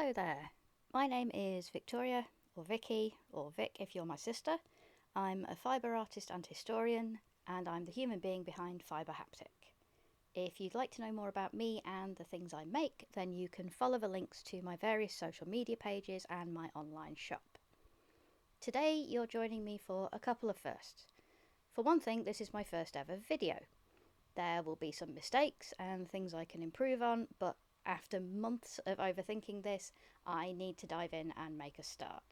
Hello there, my name is Victoria, or Vicky, or Vic if you're my sister. I'm a fibre artist and historian, and I'm the human being behind Fibre Haptic. If you'd like to know more about me and the things I make, then you can follow the links to my various social media pages and my online shop. Today you're joining me for a couple of firsts. For one thing, this is my first ever video. There will be some mistakes and things I can improve on, but after months of overthinking this, I need to dive in and make a start.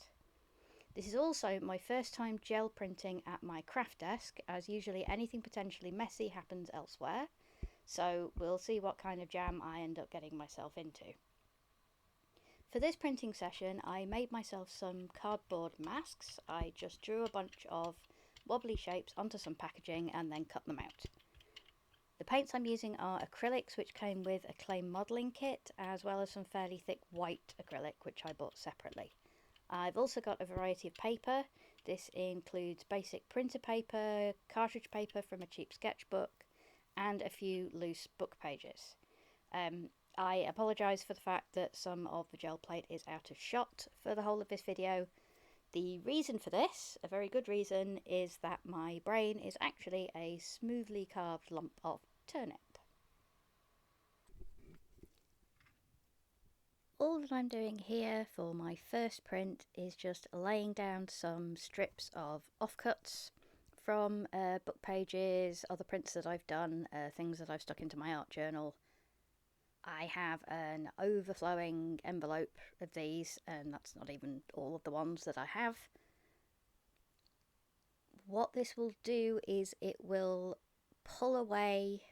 This is also my first time gel printing at my craft desk, as usually anything potentially messy happens elsewhere, so we'll see what kind of jam I end up getting myself into. For this printing session, I made myself some cardboard masks. I just drew a bunch of wobbly shapes onto some packaging and then cut them out. The paints I'm using are acrylics, which came with a clay modelling kit, as well as some fairly thick white acrylic, which I bought separately. I've also got a variety of paper. This includes basic printer paper, cartridge paper from a cheap sketchbook, and a few loose book pages. I apologise for the fact that some of the gel plate is out of shot for the whole of this video. The reason for this, a very good reason, is that my brain is actually a smoothly carved lump of turnip. All that I'm doing here for my first print is just laying down some strips of offcuts from book pages, other prints that I've done, things that I've stuck into my art journal. I have an overflowing envelope of these, and that's not even all of the ones that I have. What this will do is it will pull away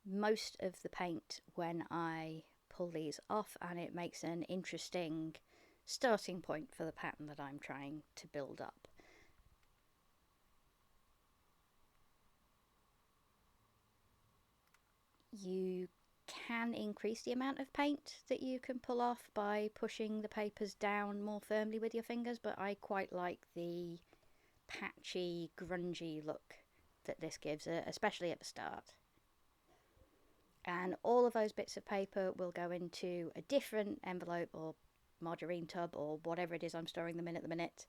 most of the paint when I pull these off, and it makes an interesting starting point for the pattern that I'm trying to build up. You can increase the amount of paint that you can pull off by pushing the papers down more firmly with your fingers, but I quite like the patchy, grungy look that this gives, especially at the start. And all of those bits of paper will go into a different envelope or margarine tub or whatever it is I'm storing them in at the minute,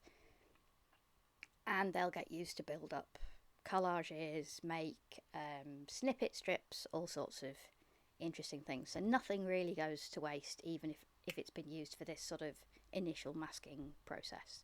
and they'll get used to build up collages, make snippet strips, all sorts of interesting things. So nothing really goes to waste, even if it's been used for this sort of initial masking process.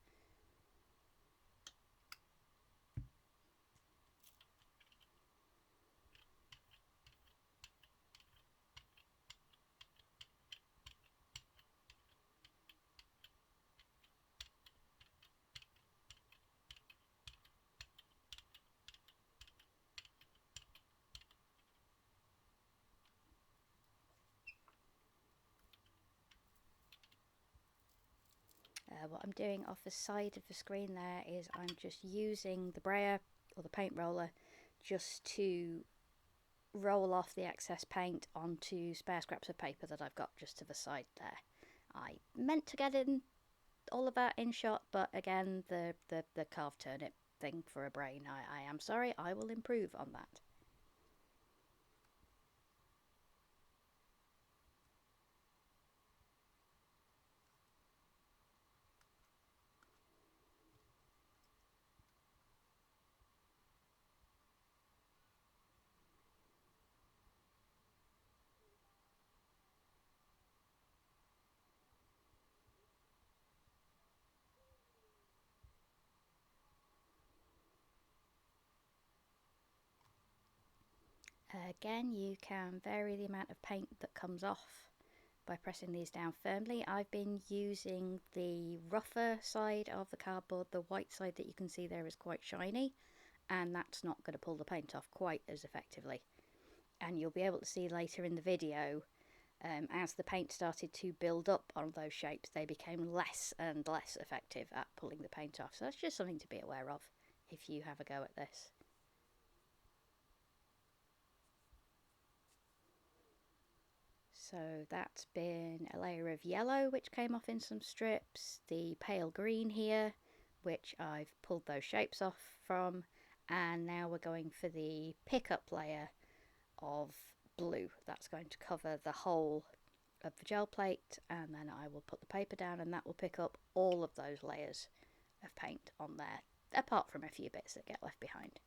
What I'm doing off the side of the screen there is I'm just using the brayer or the paint roller just to roll off the excess paint onto spare scraps of paper that I've got just to the side there. I meant to get in all of that in shot, but again, the carved turnip thing for a brain, I am sorry, I will improve on that. Again, you can vary the amount of paint that comes off by pressing these down firmly. I've been using the rougher side of the cardboard. The white side that you can see there is quite shiny, and that's not going to pull the paint off quite as effectively. And you'll be able to see later in the video, as the paint started to build up on those shapes, they became less and less effective at pulling the paint off. So that's just something to be aware of if you have a go at this. So that's been a layer of yellow which came off in some strips, the pale green here which I've pulled those shapes off from, and now we're going for the pickup layer of blue. That's going to cover the whole of the gel plate, and then I will put the paper down, and that will pick up all of those layers of paint on there, apart from a few bits that get left behind.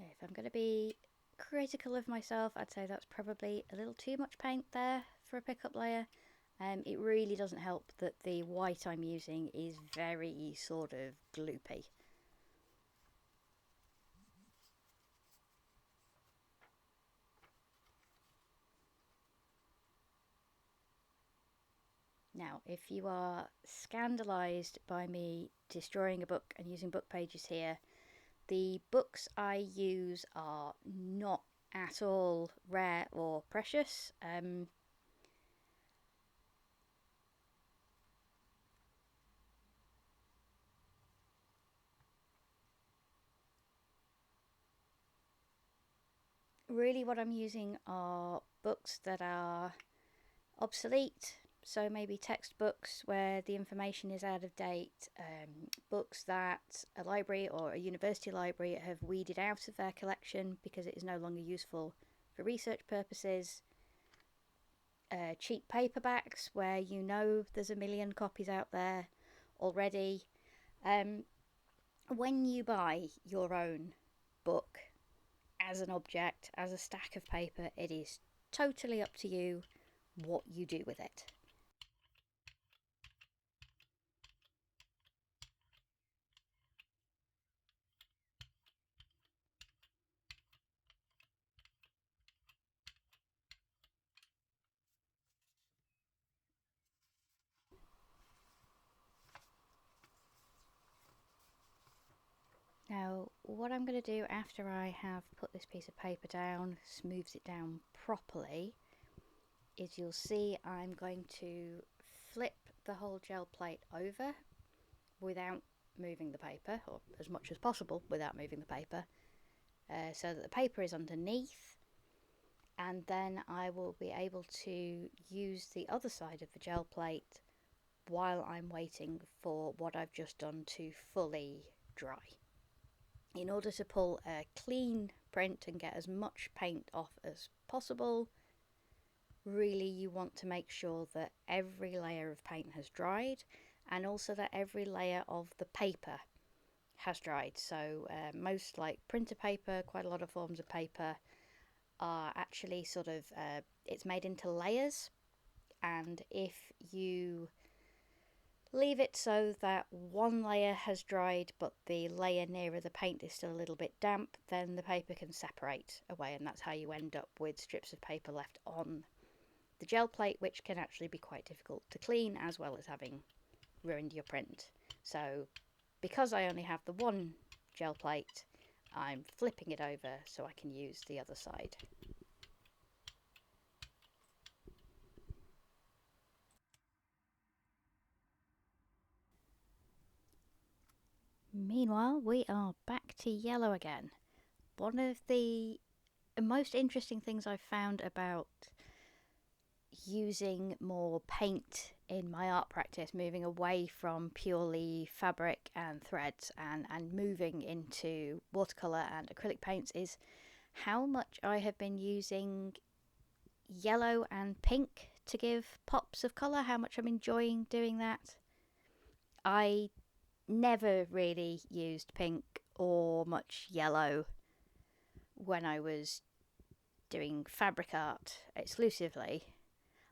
If I'm going to be critical of myself, I'd say that's probably a little too much paint there for a pickup layer. It really doesn't help that the white I'm using is very sort of gloopy. Now, if you are scandalised by me destroying a book and using book pages here, the books I use are not at all rare or precious. Really, what I'm using are books that are obsolete, so maybe textbooks where the information is out of date, books that a library or a university library have weeded out of their collection because it is no longer useful for research purposes, cheap paperbacks where you know there's a million copies out there already. When you buy your own book as an object, as a stack of paper, it is totally up to you what you do with it. Now, what I'm going to do after I have put this piece of paper down, smoothed it down properly, is you'll see I'm going to flip the whole gel plate over without moving the paper, or as much as possible without moving the paper, so that the paper is underneath, and then I will be able to use the other side of the gel plate while I'm waiting for what I've just done to fully dry. In order to pull a clean print and get as much paint off as possible, really you want to make sure that every layer of paint has dried, and also that every layer of the paper has dried. So most like printer paper, quite a lot of forms of paper are actually sort of, it's made into layers, and if you leave it so that one layer has dried but the layer nearer the paint is still a little bit damp, then the paper can separate away, and that's how you end up with strips of paper left on the gel plate, which can actually be quite difficult to clean, as well as having ruined your print. So because I only have the one gel plate, I'm flipping it over so I can use the other side. Meanwhile, we are back to yellow again. One of the most interesting things I've found about using more paint in my art practice, moving away from purely fabric and threads and moving into watercolour and acrylic paints, is how much I have been using yellow and pink to give pops of colour, how much I'm enjoying doing that. I never really used pink or much yellow when I was doing fabric art exclusively.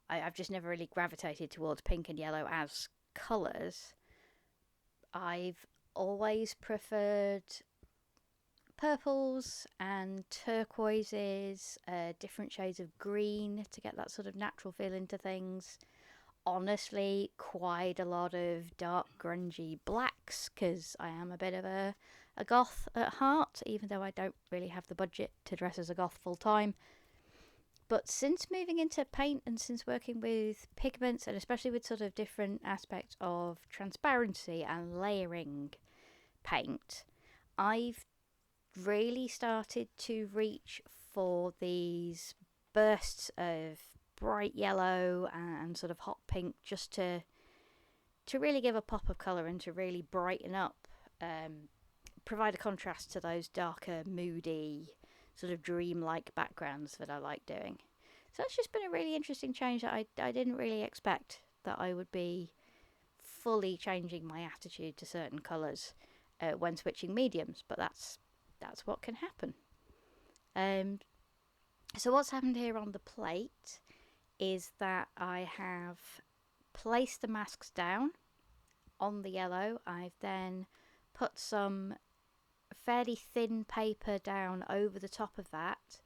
I've just never really gravitated towards pink and yellow as colours. I've always preferred purples and turquoises, different shades of green to get that sort of natural feel into things. Honestly, quite a lot of dark grungy blacks, because I am a bit of a goth at heart, even though I don't really have the budget to dress as a goth full time. But since moving into paint and since working with pigments, and especially with sort of different aspects of transparency and layering paint, I've really started to reach for these bursts of bright yellow and sort of hot pink, just to really give a pop of colour and to really brighten up, provide a contrast to those darker, moody, sort of dreamlike backgrounds that I like doing. So that's just been a really interesting change that I didn't really expect that I would be fully changing my attitude to certain colours when switching mediums, but that's what can happen. So what's happened here on the plate is that I have placed the masks down on the yellow. I've then put some fairly thin paper down over the top of that,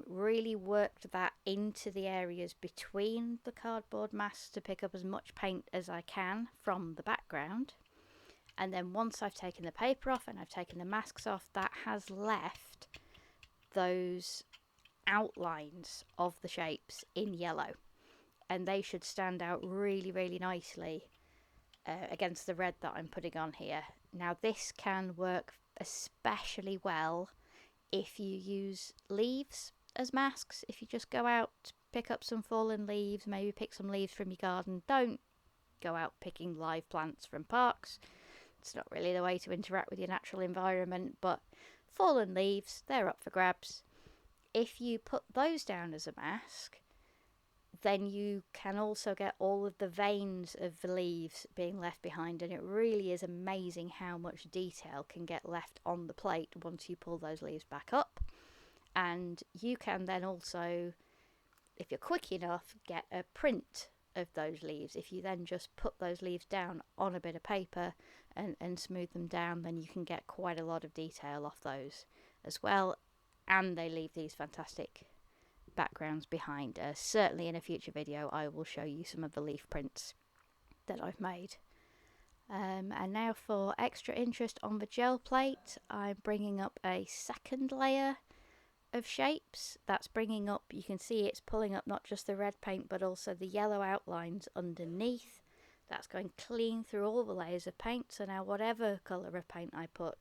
really worked that into the areas between the cardboard masks to pick up as much paint as I can from the background. And then once I've taken the paper off and I've taken the masks off, that has left those outlines of the shapes in yellow, and they should stand out really, really nicely against the red that I'm putting on here. Now this can work especially well if you use leaves as masks. If you just go out, pick up some fallen leaves, maybe pick some leaves from your garden. Don't go out picking live plants from parks. It's not really the way to interact with your natural environment, but fallen leaves, they're up for grabs. If you put those down as a mask, then you can also get all of the veins of the leaves being left behind, and it really is amazing how much detail can get left on the plate once you pull those leaves back up. And you can then also, if you're quick enough, get a print of those leaves. If you then just put those leaves down on a bit of paper and smooth them down, then you can get quite a lot of detail off those as well, and they leave these fantastic backgrounds behind. Certainly in a future video I will show you some of the leaf prints that I've made. And now for extra interest on the gel plate, I'm bringing up a second layer of shapes. That's bringing up, you can see it's pulling up not just the red paint but also the yellow outlines underneath. That's going clean through all the layers of paint. So now whatever colour of paint I put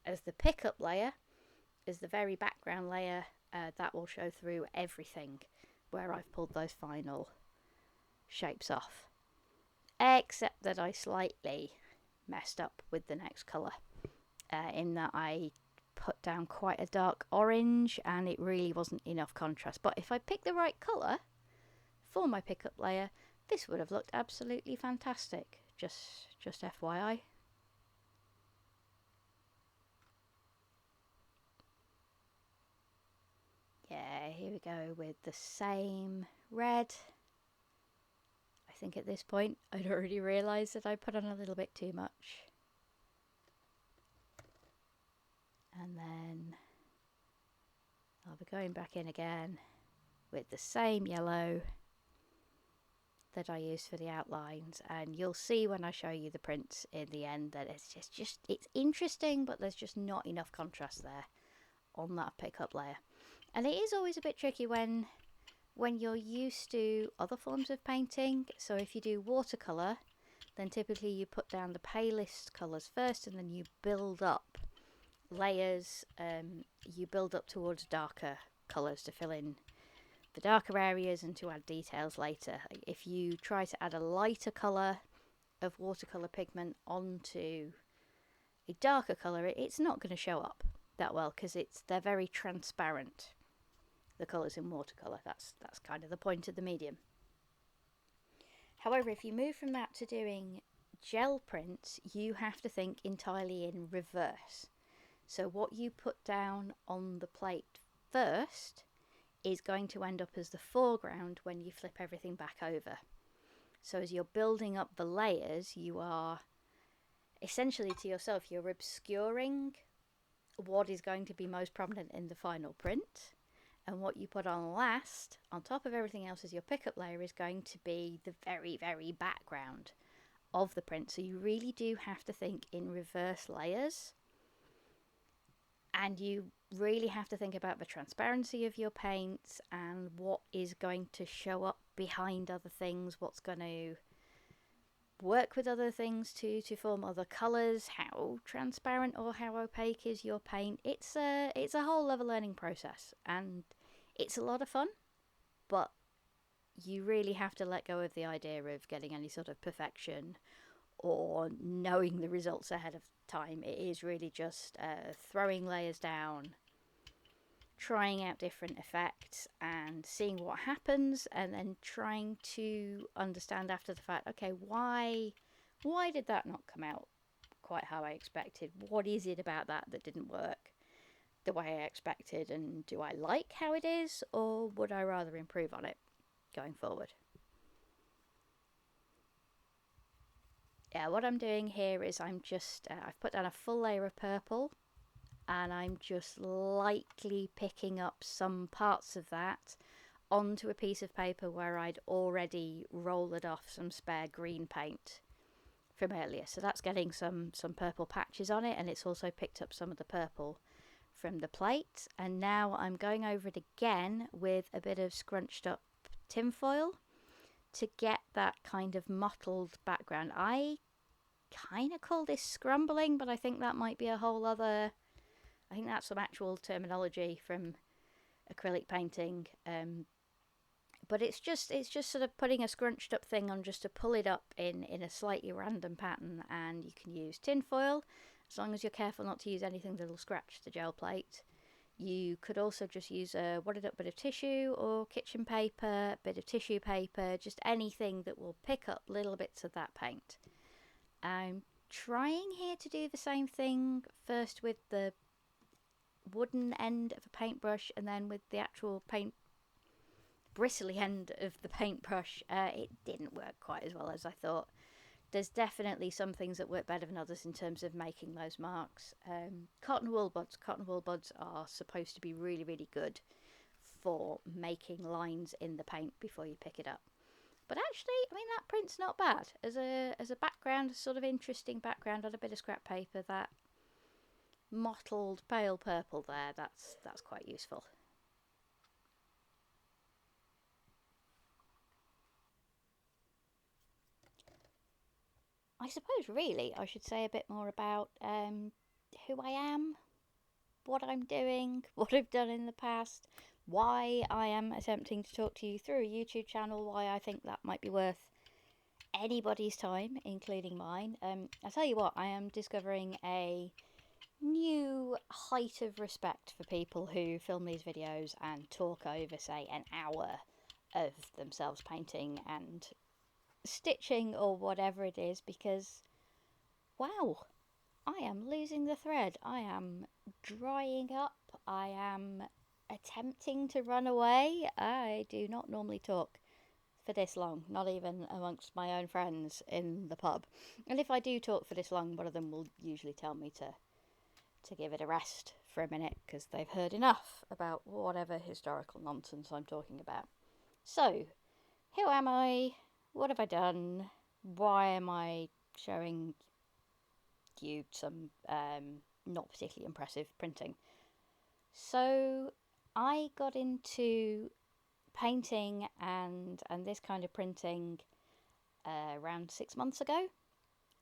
as the pickup layer, as the very background layer, that will show through everything where I've pulled those final shapes off. Except that I slightly messed up with the next colour, in that I put down quite a dark orange and it really wasn't enough contrast. But if I picked the right colour for my pickup layer, this would have looked absolutely fantastic. Just FYI. Yeah, here we go with the same red. I think at this point I'd already realised that I put on a little bit too much. And then I'll be going back in again with the same yellow that I used for the outlines, and you'll see when I show you the prints in the end that it's just it's interesting, but there's just not enough contrast there on that pickup layer. And it is always a bit tricky when you're used to other forms of painting. So if you do watercolour, then typically you put down the palest colours first and then you build up layers. You build up towards darker colours to fill in the darker areas and to add details later. If you try to add a lighter colour of watercolour pigment onto a darker colour, it's not going to show up that well because they're very transparent. The colours in watercolour, that's kind of the point of the medium. However, if you move from that to doing gel prints, you have to think entirely in reverse. So what you put down on the plate first is going to end up as the foreground when you flip everything back over. So as you're building up the layers, you are essentially to yourself, you're obscuring what is going to be most prominent in the final print. And what you put on last, on top of everything else as your pickup layer, is going to be the very, very background of the print. So you really do have to think in reverse layers. And you really have to think about the transparency of your paints and what is going to show up behind other things, what's going to work with other things to form other colours, how transparent or how opaque is your paint. It's a whole other learning process, and it's a lot of fun, but you really have to let go of the idea of getting any sort of perfection or knowing the results ahead of time. It is really just throwing layers down, trying out different effects and seeing what happens, and then trying to understand after the fact, okay, why did that not come out quite how I expected? What is it about that didn't work the way I expected, and do I like how it is, or would I rather improve on it going forward? Yeah, what I'm doing here is I've put down a full layer of purple, and I'm just lightly picking up some parts of that onto a piece of paper where I'd already rolled off some spare green paint from earlier. So that's getting some purple patches on it, and it's also picked up some of the purple from the plate. And now I'm going over it again with a bit of scrunched up tinfoil to get that kind of mottled background. I kind of call this scrumbling, but I think that might be a whole other... I think that's some actual terminology from acrylic painting. But it's just sort of putting a scrunched up thing on just to pull it up in a slightly random pattern, and you can use tinfoil as long as you're careful not to use anything that'll scratch the gel plate. You could also just use a wadded up bit of tissue or kitchen paper, bit of tissue paper, just anything that will pick up little bits of that paint. I'm trying here to do the same thing first with the wooden end of a paintbrush and then with the actual bristly end of the paintbrush. It didn't work quite as well as I thought. There's definitely some things that work better than others in terms of making those marks. Cotton wool buds are supposed to be really, really good for making lines in the paint before you pick it up. But actually, I mean, that print's not bad as a background, a sort of interesting background on a bit of scrap paper. That mottled pale purple there, that's quite useful. I suppose really I should say a bit more about who I am, what I'm doing, what I've done in the past, why I am attempting to talk to you through a YouTube channel, why I think that might be worth anybody's time, including mine. I'll tell you what, I am discovering a new height of respect for people who film these videos and talk over, say, an hour of themselves painting and stitching or whatever it is, because wow, I am losing the thread. I am drying up. I am attempting to run away. I do not normally talk for this long, not even amongst my own friends in the pub. And if I do talk for this long, one of them will usually tell me to give it a rest for a minute because they've heard enough about whatever historical nonsense I'm talking about. So, who am I? What have I done? Why am I showing you some not particularly impressive printing? So I got into painting and this kind of printing around 6 months ago.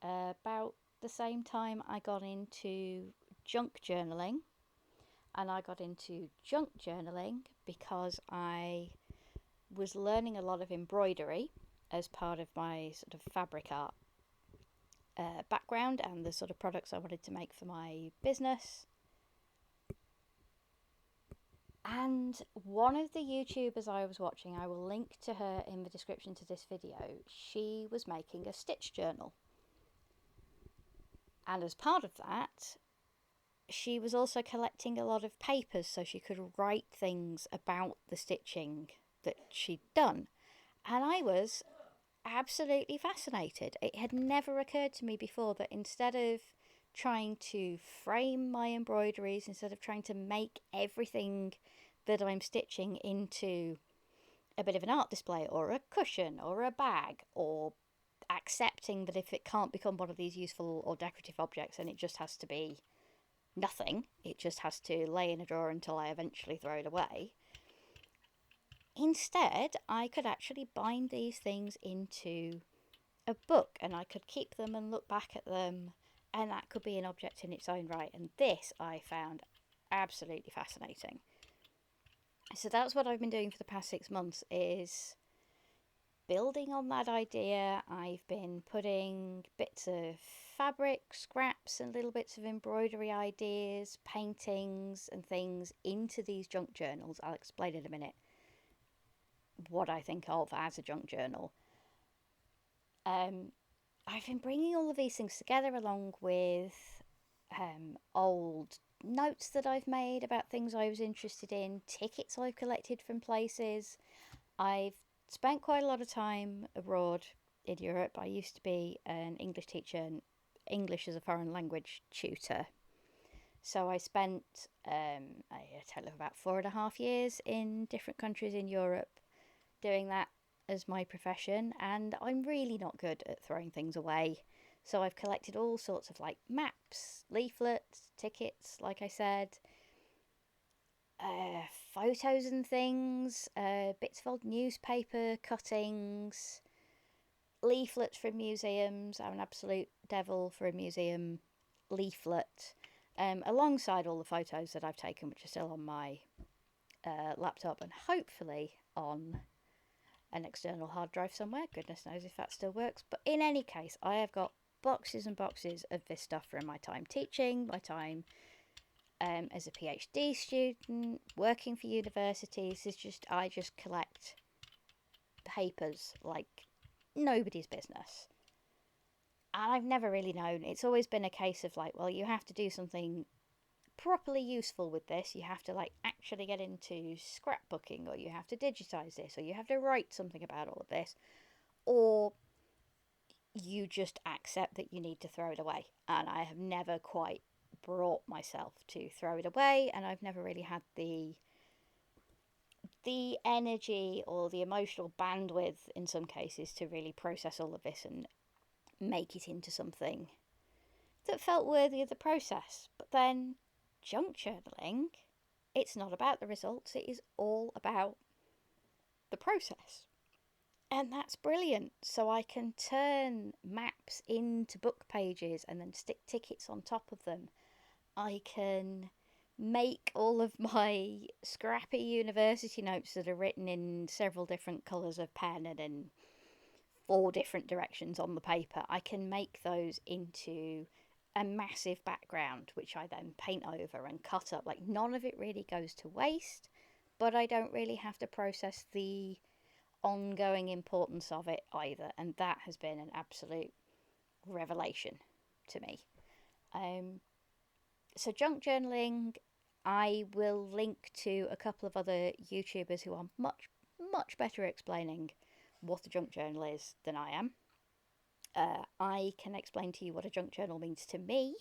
About the same time I got into junk journaling. And I got into junk journaling because I was learning a lot of embroidery as part of my sort of fabric art background and the sort of products I wanted to make for my business. And one of the YouTubers I was watching, I will link to her in the description to this video, she was making a stitch journal. And as part of that, she was also collecting a lot of papers so she could write things about the stitching that she'd done. And I was absolutely fascinated. It had never occurred to me before that instead of trying to frame my embroideries, instead of trying to make everything that I'm stitching into a bit of an art display or a cushion or a bag, or accepting that if it can't become one of these useful or decorative objects and it just has to be nothing, it just has to lay in a drawer until I eventually throw it away. Instead, I could actually bind these things into a book and I could keep them and look back at them, and that could be an object in its own right. And this I found absolutely fascinating. So that's what I've been doing for the past 6 months, is building on that idea. I've been putting bits of fabric, scraps, and little bits of embroidery ideas, paintings, and things into these junk journals. I'll explain in a minute what I think of as a junk journal. I've been bringing all of these things together along with old notes that I've made about things I was interested in, tickets I've collected from places. I've spent quite a lot of time abroad in Europe. I used to be an English teacher and English as a foreign language tutor. So I spent a total of about 4.5 years in different countries in Europe doing that as my profession, and I'm really not good at throwing things away. So I've collected all sorts of like maps, leaflets, tickets, like I said, photos and things, bits of old newspaper cuttings, leaflets from museums. I'm an absolute devil for a museum leaflet, alongside all the photos that I've taken, which are still on my laptop and hopefully on an external hard drive somewhere. Goodness knows if that still works. But in any case, I have got boxes and boxes of this stuff from my time teaching, my time as a PhD student, working for universities. I just collect papers like nobody's business. And I've never really known. It's always been a case of like, well, you have to do something properly useful with this. You have to like actually get into scrapbooking, or you have to digitize this, or you have to write something about all of this, or you just accept that you need to throw it away. And I have never quite brought myself to throw it away, and I've never really had the energy or the emotional bandwidth in some cases to really process all of this and make it into something that felt worthy of the process. But then junk journaling, it's not about the results, it is all about the process. And that's brilliant. So I can turn maps into book pages and then stick tickets on top of them. I can make all of my scrappy university notes that are written in several different colours of pen and in 4 different directions on the paper. I can make those into a massive background, which I then paint over and cut up. Like, none of it really goes to waste, but I don't really have to process the ongoing importance of it either, and that has been an absolute revelation to me. So junk journaling, I will link to a couple of other YouTubers who are much better at explaining what a junk journal is than I am. I can explain to you what a junk journal means to me.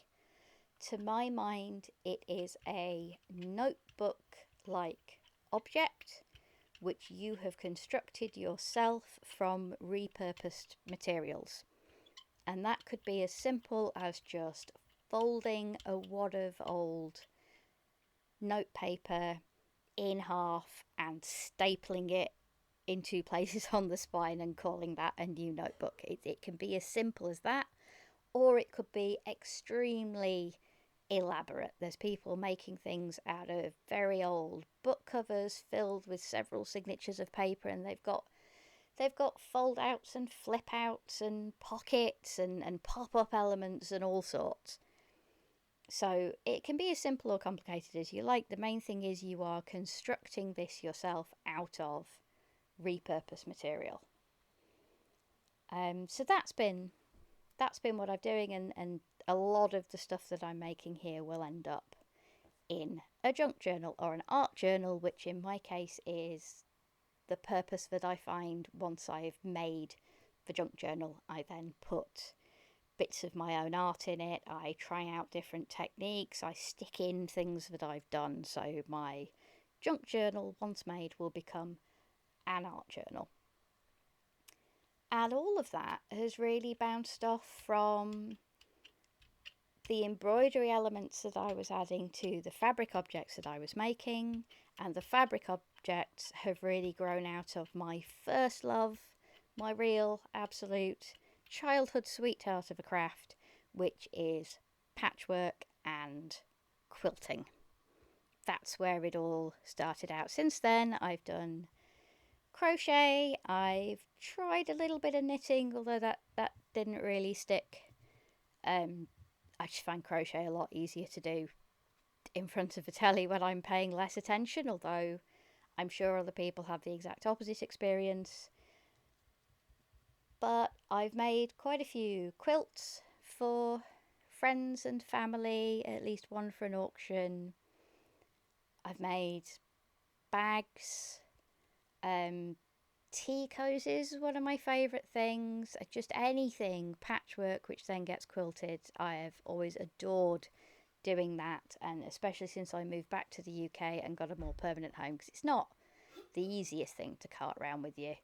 To my mind, it is a notebook-like object which you have constructed yourself from repurposed materials. And that could be as simple as just folding a wad of old notepaper in half and stapling it in 2 places on the spine and calling that a new notebook. It can be as simple as that, or it could be extremely elaborate. There's people making things out of very old book covers filled with several signatures of paper, and they've got fold outs and flip outs and pockets and pop up elements and all sorts. So it can be as simple or complicated as you like. The main thing is you are constructing this yourself out of repurposed material. So that's been what I'm doing, and a lot of the stuff that I'm making here will end up in a junk journal or an art journal, which in my case is the purpose that I find once I've made the junk journal. I then put bits of my own art in it. I try out different techniques. I stick in things that I've done. So my junk journal, once made, will become an art journal. And all of that has really bounced off from the embroidery elements that I was adding to the fabric objects that I was making. And the fabric objects have really grown out of my first love, my real, absolute childhood sweetheart of a craft, which is patchwork and quilting. That's where it all started out. Since then, I've done crochet. I've tried a little bit of knitting, although that didn't really stick. I just find crochet a lot easier to do in front of a telly when I'm paying less attention, although I'm sure other people have the exact opposite experience. But I've made quite a few quilts for friends and family, at least one for an auction. I've made bags. Tea cozies is one of my favourite things. Just anything patchwork which then gets quilted. I have always adored doing that, and especially since I moved back to the UK and got a more permanent home, because it's not the easiest thing to cart around with you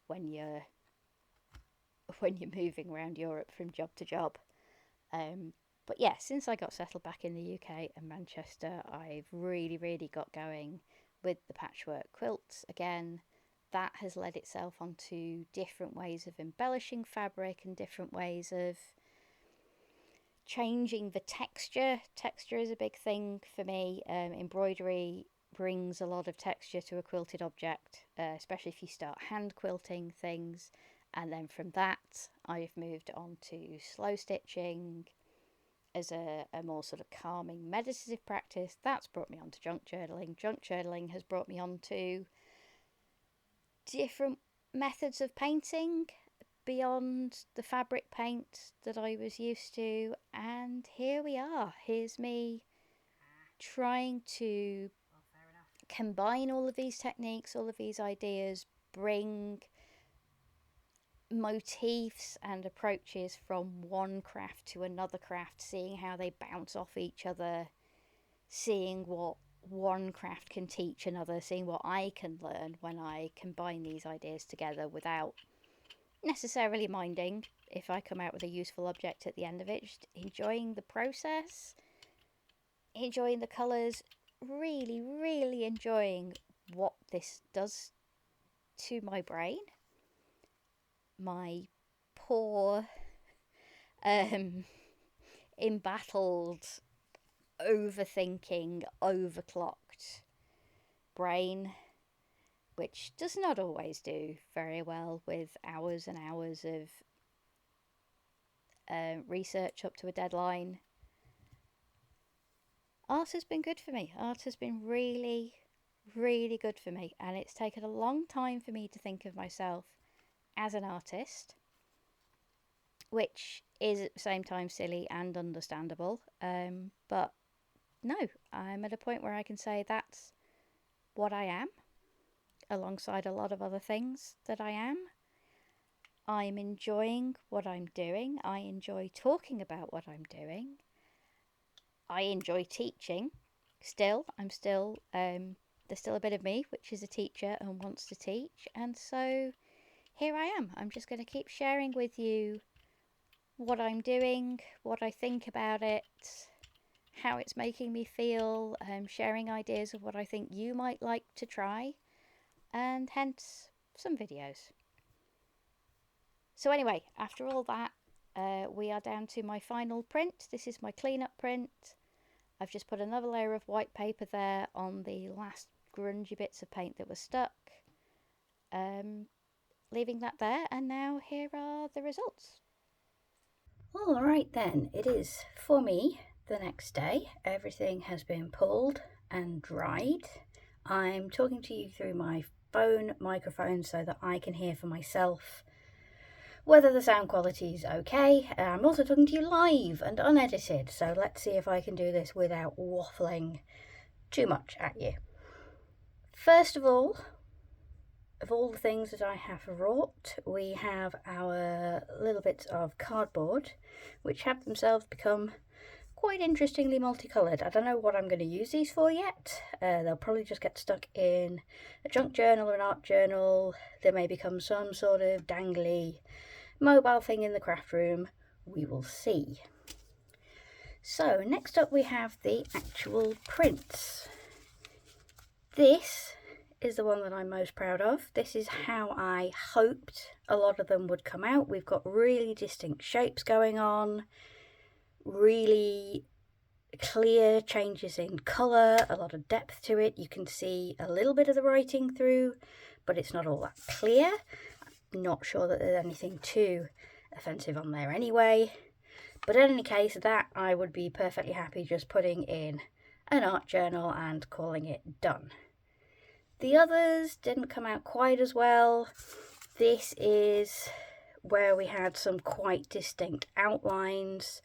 when you're moving around Europe from job to job. But yeah, since I got settled back in the UK and Manchester, I've really got going with the patchwork quilts again. That has led itself onto different ways of embellishing fabric and different ways of changing the texture. Texture is a big thing for me. Embroidery brings a lot of texture to a quilted object, especially if you start hand quilting things. And then from that, I've moved on to slow stitching as a more sort of calming meditative practice. That's brought me on to junk journaling. Junk journaling has brought me on to different methods of painting beyond the fabric paint that I was used to, and here we are. Here's me trying to combine all of these techniques, all of these ideas, bring motifs and approaches from one craft to another craft, seeing how they bounce off each other, seeing what one craft can teach another, seeing what I can learn when I combine these ideas together without necessarily minding if I come out with a useful object at the end of it. Just enjoying the process, enjoying the colours, really enjoying what this does to my brain. My poor, embattled, overthinking, overclocked brain, which does not always do very well with hours and hours of research up to a deadline. Art has been good for me. Art has been really good for me, and it's taken a long time for me to think of myself as an artist, which is at the same time silly and understandable. But no, I'm at a point where I can say that's what I am, alongside a lot of other things that I am. I'm enjoying what I'm doing. I enjoy talking about what I'm doing. I enjoy teaching. There's still a bit of me which is a teacher and wants to teach, and so here I am. I'm just going to keep sharing with you what I'm doing, what I think about it, how it's making me feel, sharing ideas of what I think you might like to try, and hence some videos. So anyway, after all that, we are down to my final print. This is my cleanup print. I've just put another layer of white paper there on the last grungy bits of paint that were stuck. Leaving that there, and now here are the results. Alright then, it is for me the next day. Everything has been pulled and dried. I'm talking to you through my phone microphone so that I can hear for myself whether the sound quality is okay. I'm also talking to you live and unedited, so let's see if I can do this without waffling too much at you. First of all the things that I have wrought, we have our little bits of cardboard, which have themselves become quite interestingly multicoloured. I don't know what I'm going to use these for yet. They'll probably just get stuck in a junk journal or an art journal. They may become some sort of dangly mobile thing in the craft room. We will see. So next up we have the actual prints. This is the one that I'm most proud of. This is how I hoped a lot of them would come out. We've got really distinct shapes going on, really clear changes in colour, a lot of depth to it. You can see a little bit of the writing through, but it's not all that clear. I'm not sure that there's anything too offensive on there anyway. But in any case, that I would be perfectly happy just putting in an art journal and calling it done. The others didn't come out quite as well. This is where we had some quite distinct outlines,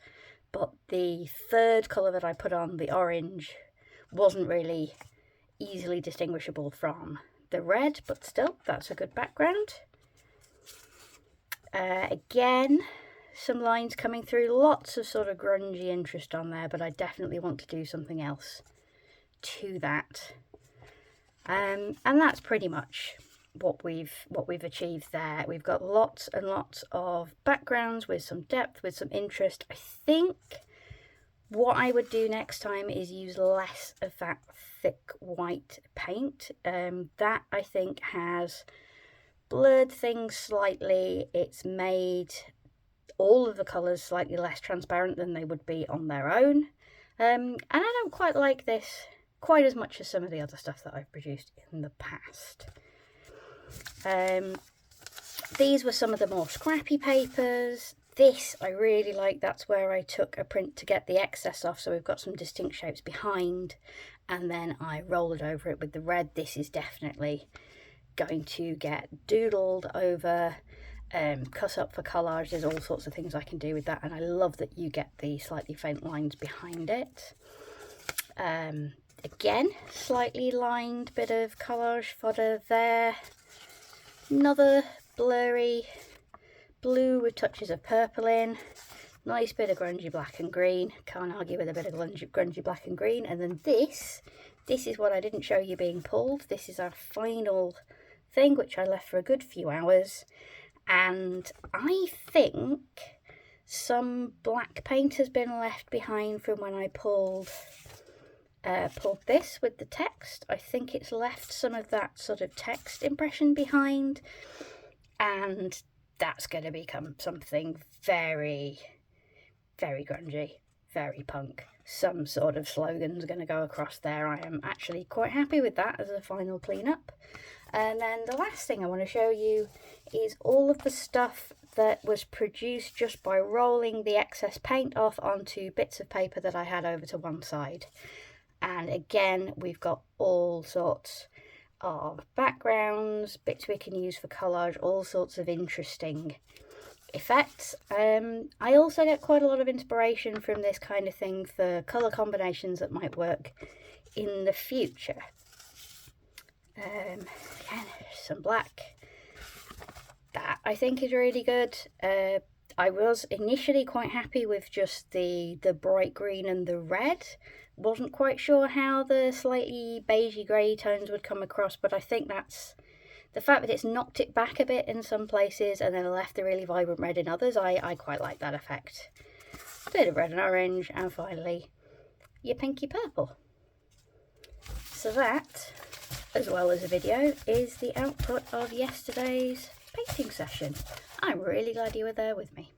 but the third colour that I put on, the orange, wasn't really easily distinguishable from the red, but still, that's a good background. Again, some lines coming through, lots of sort of grungy interest on there, but I definitely want to do something else to that. And that's pretty much what we've achieved there. We've got lots and lots of backgrounds with some depth, with some interest. I think what I would do next time is use less of that thick white paint. That I think has blurred things slightly. It's made all of the colours slightly less transparent than they would be on their own. And I don't quite like this quite as much as some of the other stuff that I've produced in the past. These were some of the more scrappy papers. This I really like. That's where I took a print to get the excess off, so we've got some distinct shapes behind, and then I rolled over it with the red. This is definitely going to get doodled over, cut up for collage. There's all sorts of things I can do with that, and I love that you get the slightly faint lines behind it. Again, slightly lined bit of collage fodder there. Another blurry blue with touches of purple in. Nice bit of grungy black and green. Can't argue with a bit of grungy black and green. And then this is what I didn't show you being pulled. This is our final thing, which I left for a good few hours. And I think some black paint has been left behind from when I pulled this with the text. I think it's left some of that sort of text impression behind, and that's going to become something very, very grungy, very punk. Some sort of slogan's going to go across there. I am actually quite happy with that as a final cleanup. And then the last thing I want to show you is all of the stuff that was produced just by rolling the excess paint off onto bits of paper that I had over to one side. And again, we've got all sorts of backgrounds, bits we can use for collage, all sorts of interesting effects. I also get quite a lot of inspiration from this kind of thing for colour combinations that might work in the future. Again, some black. That I think is really good. I was initially quite happy with just the bright green and the red. Wasn't quite sure how the slightly beigey grey tones would come across, but I think that's the fact that it's knocked it back a bit in some places and then left the really vibrant red in others. I quite like that effect. A bit of red and orange, and finally your pinky purple. So that, as well as a video, is the output of yesterday's painting session. I'm really glad you were there with me.